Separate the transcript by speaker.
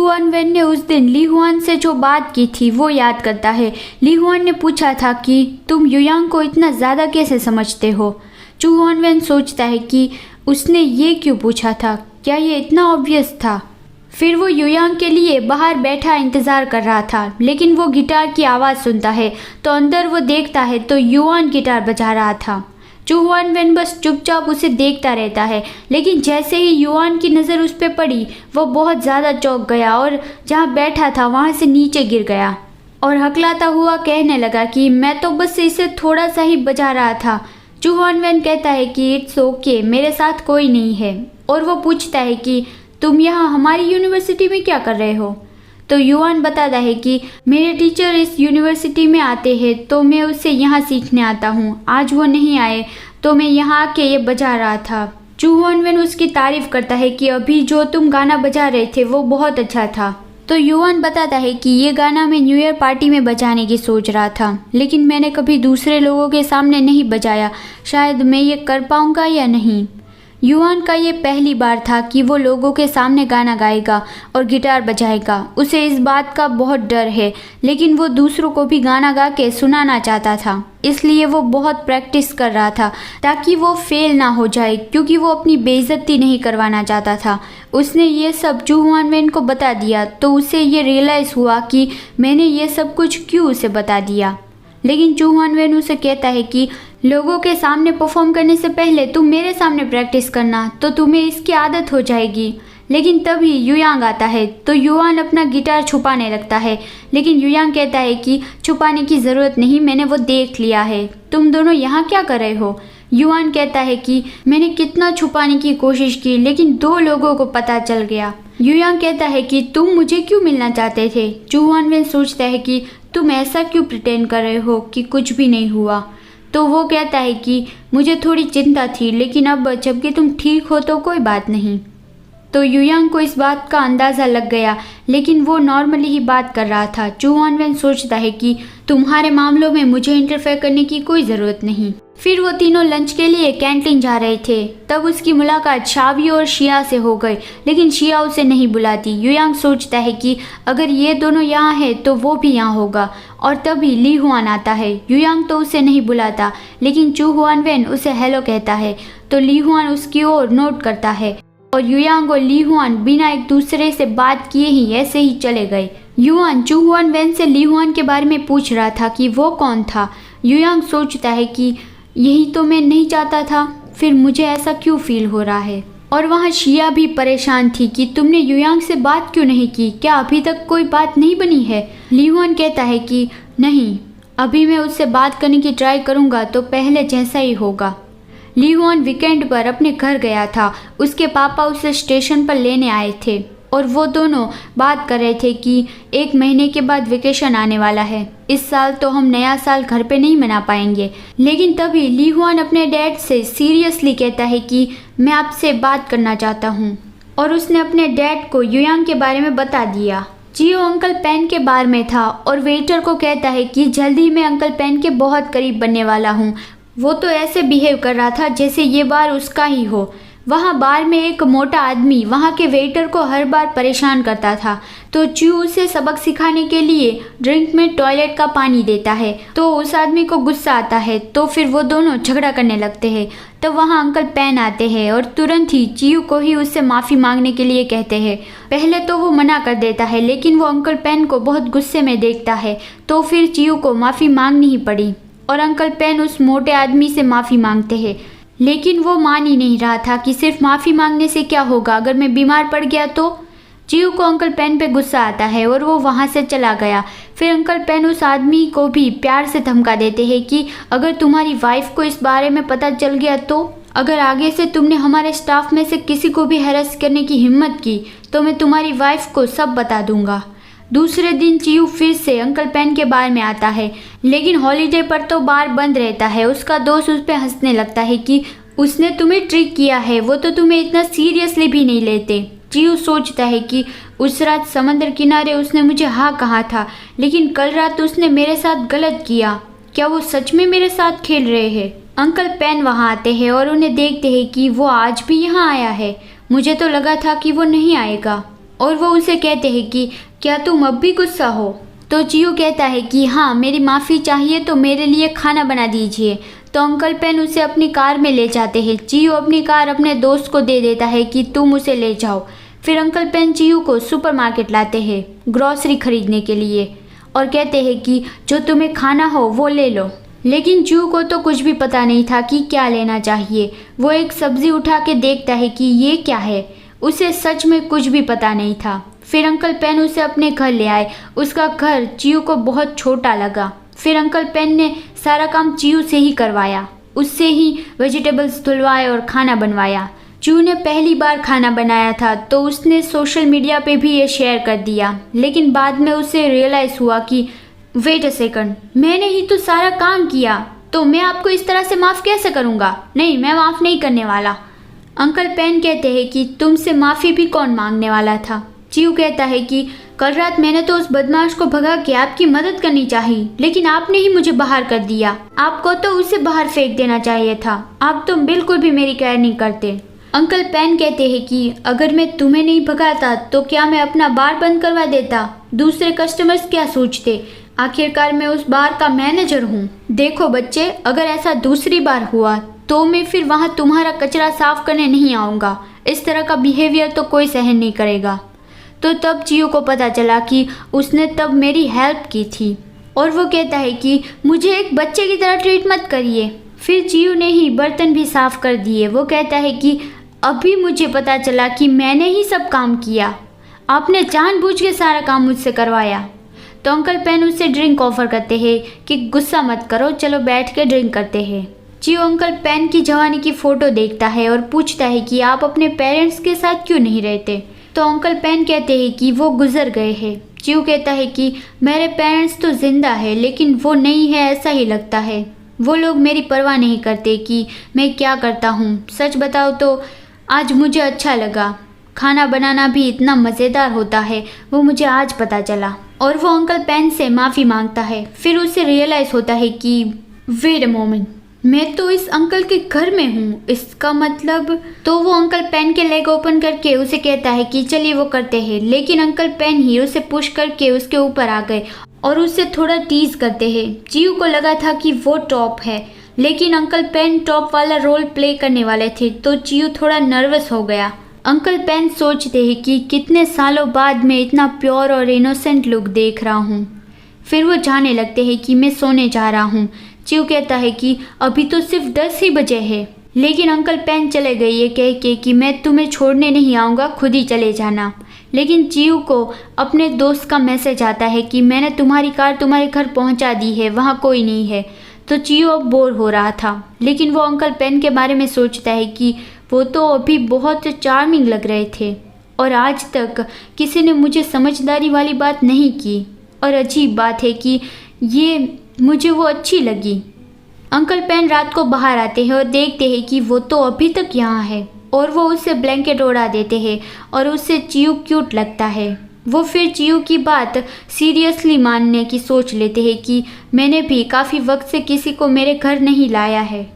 Speaker 1: Hwan when ने उस दिन ली हुआन से जो बात की थी वो याद करता है। ली हुआन ने पूछा था कि तुम युयांग को इतना ज़्यादा कैसे समझते हो। चू हुआन वेन सोचता है कि उसने ये क्यों पूछा था, क्या ये इतना ऑब्वियस था। फिर वो युयांग के लिए बाहर बैठा इंतज़ार कर रहा था, लेकिन वो गिटार की आवाज़ सुनता है तो अंदर वो देखता है तो युआन गिटार बजा रहा था। चू हुआन वेन बस चुपचाप उसे देखता रहता है, लेकिन जैसे ही युआन की नज़र उस पर पड़ी वो बहुत ज़्यादा चौंक गया और जहाँ बैठा था वहाँ से नीचे गिर गया और हकलाता हुआ कहने लगा कि मैं तो बस इसे थोड़ा सा ही बजा रहा था। चू हुआन वेन कहता है कि इट्स ओके, मेरे साथ कोई नहीं है। और वो पूछता है कि तुम यहाँ हमारी यूनिवर्सिटी में क्या कर रहे हो। तो युआन बताता है कि मेरे टीचर इस यूनिवर्सिटी में आते हैं तो मैं उससे यहाँ सीखने आता हूँ। आज वो नहीं आए तो मैं यहाँ आके ये बजा रहा था। चू हुआन वेन उसकी तारीफ करता है कि अभी जो तुम गाना बजा रहे थे वो बहुत अच्छा था। तो युआन बताता है कि ये गाना मैं न्यू ईयर पार्टी में बजाने की सोच रहा था, लेकिन मैंने कभी दूसरे लोगों के सामने नहीं बजाया, शायद मैं ये कर पाऊँगा या नहीं। युआन का ये पहली बार था कि वो लोगों के सामने गाना गाएगा और गिटार बजाएगा। उसे इस बात का बहुत डर है, लेकिन वो दूसरों को भी गाना गा के सुनाना चाहता था, इसलिए वो बहुत प्रैक्टिस कर रहा था ताकि वो फेल ना हो जाए, क्योंकि वो अपनी बेइज्जती नहीं करवाना चाहता था। उसने ये सब चू हुआन वेन को बता दिया तो उसे ये रियलाइज़ हुआ कि मैंने ये सब कुछ क्यों उसे बता दिया। लेकिन चू हुआन वेन उसे कहता है कि लोगों के सामने परफॉर्म करने से पहले तुम मेरे सामने प्रैक्टिस करना तो तुम्हें इसकी आदत हो जाएगी। लेकिन तभी युयांग आता है तो युआन अपना गिटार छुपाने लगता है, लेकिन युयांग कहता है कि छुपाने की ज़रूरत नहीं, मैंने वो देख लिया है, तुम दोनों यहाँ क्या कर रहे हो। युआन कहता है कि मैंने कितना छुपाने की कोशिश की लेकिन 2 लोगों को पता चल गया। युयांग कहता है कि तुम मुझे क्यों मिलना चाहते थे। चू हुआन वेन सोचता है कि तुम ऐसा क्यों प्रिटेंड कर रहे हो कि कुछ भी नहीं हुआ। तो वो कहता है कि मुझे थोड़ी चिंता थी, लेकिन अब जबकि तुम ठीक हो तो कोई बात नहीं। तो युयांग को इस बात का अंदाज़ा लग गया, लेकिन वो नॉर्मली ही बात कर रहा था। चू हुआन वेन सोचता है कि तुम्हारे मामलों में मुझे इंटरफेयर करने की कोई ज़रूरत नहीं। फिर वो तीनों लंच के लिए कैंटीन जा रहे थे, तब उसकी मुलाकात शावी और शिया से हो गई, लेकिन शिया उसे नहीं बुलाती। युयांग सोचता है कि अगर ये दोनों यहाँ हैं तो वो भी यहाँ होगा, और तभी ली हुआन आता है। युयांग तो उसे नहीं बुलाता, लेकिन चू हुआन वेन उसे हेलो कहता है तो ली हुआन उसकी ओर नोट करता है और युयांग और ली हुआन बिना एक दूसरे से बात किए ही ऐसे ही चले गए। युआन चू हुआन वेन से ली हुआन के बारे में पूछ रहा था कि वो कौन था। युयांग सोचता है कि यही तो मैं नहीं चाहता था, फिर मुझे ऐसा क्यों फील हो रहा है। और वहाँ शिया भी परेशान थी कि तुमने युयांग से बात क्यों नहीं की, क्या अभी तक कोई बात नहीं बनी है। ली हुआन कहता है कि नहीं, अभी मैं उससे बात करने की ट्राई करूँगा तो पहले जैसा ही होगा। ली हुआन वीकेंड पर अपने घर गया था, उसके पापा उसे स्टेशन पर लेने आए थे और वो दोनों बात कर रहे थे कि 1 महीने के बाद वेकेशन आने वाला है, इस साल तो हम नया साल घर पे नहीं मना पाएंगे। लेकिन तभी ली हुआन अपने डैड से सीरियसली कहता है कि मैं आपसे बात करना चाहता हूँ, और उसने अपने डैड को युयांग के बारे में बता दिया। जियो अंकल पेन के बार में था और वेटर को कहता है कि जल्दी मैं अंकल पेन के बहुत करीब बनने वाला हूँ। वो तो ऐसे बिहेव कर रहा था जैसे ये बार उसका ही हो। वहाँ बार में एक मोटा आदमी वहाँ के वेटर को हर बार परेशान करता था, तो चू उसे सबक सिखाने के लिए ड्रिंक में टॉयलेट का पानी देता है, तो उस आदमी को गुस्सा आता है, तो फिर वो दोनों झगड़ा करने लगते हैं। तो वहाँ अंकल पेन आते हैं और तुरंत ही चियू को ही उससे माफ़ी मांगने के लिए कहते हैं। पहले तो वो मना कर देता है, लेकिन वो अंकल पेन को बहुत गुस्से में देखता है, तो फिर चियू को माफ़ी मांगनी ही पड़ी और अंकल पेन उस मोटे आदमी से माफ़ी मांगते हैं। लेकिन वो मान ही नहीं रहा था कि सिर्फ माफ़ी मांगने से क्या होगा, अगर मैं बीमार पड़ गया तो। चियू को अंकल पेन पे गुस्सा आता है और वो वहाँ से चला गया। फिर अंकल पेन उस आदमी को भी प्यार से धमका देते हैं कि अगर तुम्हारी वाइफ को इस बारे में पता चल गया तो, अगर आगे से तुमने हमारे स्टाफ में से किसी को भी हैरेस करने की हिम्मत की तो मैं तुम्हारी वाइफ को सब बता दूंगा। दूसरे दिन चियू फिर से अंकल पेन के बार में आता है, लेकिन हॉलीडे पर तो बार बंद रहता है। उसका दोस्त उस पर हंसने लगता है कि उसने तुम्हें ट्रिक किया है, वो तो तुम्हें इतना सीरियसली भी नहीं लेते। चियू सोचता है कि उस रात समंदर किनारे उसने मुझे हाँ कहा था, लेकिन कल रात उसने मेरे साथ गलत किया। क्या वो सच में मेरे साथ खेल रहे हैं। अंकल पेन वहाँ आते हैं और उन्हें देखते हैं कि वो आज भी यहाँ आया है। मुझे तो लगा था कि वो नहीं आएगा। और वो उसे कहते हैं कि क्या तुम अब भी गुस्सा हो? तो चियो कहता है कि हाँ, मेरी माफ़ी चाहिए तो मेरे लिए खाना बना दीजिए। तो अंकल पेन उसे अपनी कार में ले जाते हैं। चियो अपनी कार अपने दोस्त को दे देता है कि तुम उसे ले जाओ। फिर अंकल पेन चियो को सुपरमार्केट लाते हैं ग्रॉसरी खरीदने के लिए और कहते हैं कि जो तुम्हें खाना हो वो ले लो। लेकिन चियो को तो कुछ भी पता नहीं था कि क्या लेना चाहिए। वो एक सब्ज़ी उठा के देखता है कि ये क्या है। उसे सच में कुछ भी पता नहीं था। फिर अंकल पेन उसे अपने घर ले आए। उसका घर चियो को बहुत छोटा लगा। फिर अंकल पेन ने सारा काम चियो से ही करवाया। उससे ही वेजिटेबल्स धुलवाए और खाना बनवाया। चियो ने पहली बार खाना बनाया था तो उसने सोशल मीडिया पे भी ये शेयर कर दिया। लेकिन बाद में उसे रियलाइज़ हुआ कि वेट अ सेकंड, मैंने ही तो सारा काम किया, तो मैं आपको इस तरह से माफ़ कैसे करूँगा? नहीं, मैं माफ़ नहीं करने वाला। अंकल पेन कहते हैं कि तुमसे माफ़ी भी कौन मांगने वाला था? चियो कहता है कि कल रात मैंने तो उस बदमाश को भगा के आपकी मदद करनी चाहिए, लेकिन आपने ही मुझे बाहर कर दिया। आपको तो उसे बाहर फेंक देना चाहिए था। आप तो बिल्कुल भी मेरी केयर नहीं करते। अंकल पेन कहते हैं कि अगर मैं तुम्हें नहीं भगाता तो क्या मैं अपना बार बंद करवा देता? दूसरे कस्टमर्स क्या सोचते? आखिरकार मैं उस बार का मैनेजर हूँ। देखो बच्चे, अगर ऐसा दूसरी बार हुआ तो मैं फिर वहाँ तुम्हारा कचरा साफ करने नहीं आऊँगा। इस तरह का बिहेवियर तो कोई सहन नहीं करेगा। तो तब चियो को पता चला कि उसने तब मेरी हेल्प की थी और वो कहता है कि मुझे एक बच्चे की तरह ट्रीट मत करिए। फिर चियो ने ही बर्तन भी साफ कर दिए। वो कहता है कि अभी मुझे पता चला कि मैंने ही सब काम किया। आपने जानबूझ के सारा काम मुझसे करवाया। तो अंकल पेन उससे ड्रिंक ऑफर करते हैं कि गुस्सा मत करो, चलो बैठ के ड्रिंक करते हैं। चियो अंकल पेन की जवानी की फ़ोटो देखता है और पूछता है कि आप अपने पेरेंट्स के साथ क्यों नहीं रहते? तो अंकल पेन कहते हैं कि वो गुजर गए हैं। चियो कहता है कि मेरे पेरेंट्स तो ज़िंदा है लेकिन वो नहीं है, ऐसा ही लगता है। वो लोग मेरी परवाह नहीं करते कि मैं क्या करता हूँ। सच बताओ तो आज मुझे अच्छा लगा। खाना बनाना भी इतना मज़ेदार होता है, वो मुझे आज पता चला। और वो अंकल पेन से माफ़ी मांगता है। फिर उसे रियलाइज़ होता है कि वेट अ मोमेंट, मैं तो इस अंकल के घर में हूँ, इसका मतलब। तो वो अंकल पेन के लेग ओपन करके उसे कहता है कि चलिए वो करते हैं। लेकिन अंकल पेन ही उसे पुश करके उसके ऊपर आ गए और उससे थोड़ा टीज करते हैं। चियो को लगा था कि वो टॉप है, लेकिन अंकल पेन टॉप वाला रोल प्ले करने वाले थे तो चियो थोड़ा नर्वस हो गया। अंकल पेन सोचते हैं कि कितने सालों बाद मैं इतना प्योर और इनोसेंट लुक देख रहा हूँ। फिर वो जाने लगते हैं कि मैं सोने जा रहा हूँ। चियो कहता है कि अभी तो सिर्फ 10 ही बजे है। लेकिन अंकल पेन चले गए ये कह के कि मैं तुम्हें छोड़ने नहीं आऊँगा, खुद ही चले जाना। लेकिन चियो को अपने दोस्त का मैसेज आता है कि मैंने तुम्हारी कार तुम्हारे घर पहुँचा दी है, वहाँ कोई नहीं है। तो चियो अब बोर हो रहा था, लेकिन वो अंकल पेन के बारे में सोचता है कि वो तो अभी बहुत चार्मिंग लग रहे थे और आज तक किसी ने मुझे समझदारी वाली बात नहीं की। और अजीब बात है कि ये मुझे वो अच्छी लगी। अंकल पेन रात को बाहर आते हैं और देखते हैं कि वो तो अभी तक यहाँ है और वो उससे ब्लैंकेट ओढ़ा देते हैं और उससे चियो क्यूट लगता है। वो फिर चियो की बात सीरियसली मानने की सोच लेते हैं कि मैंने भी काफ़ी वक्त से किसी को मेरे घर नहीं लाया है।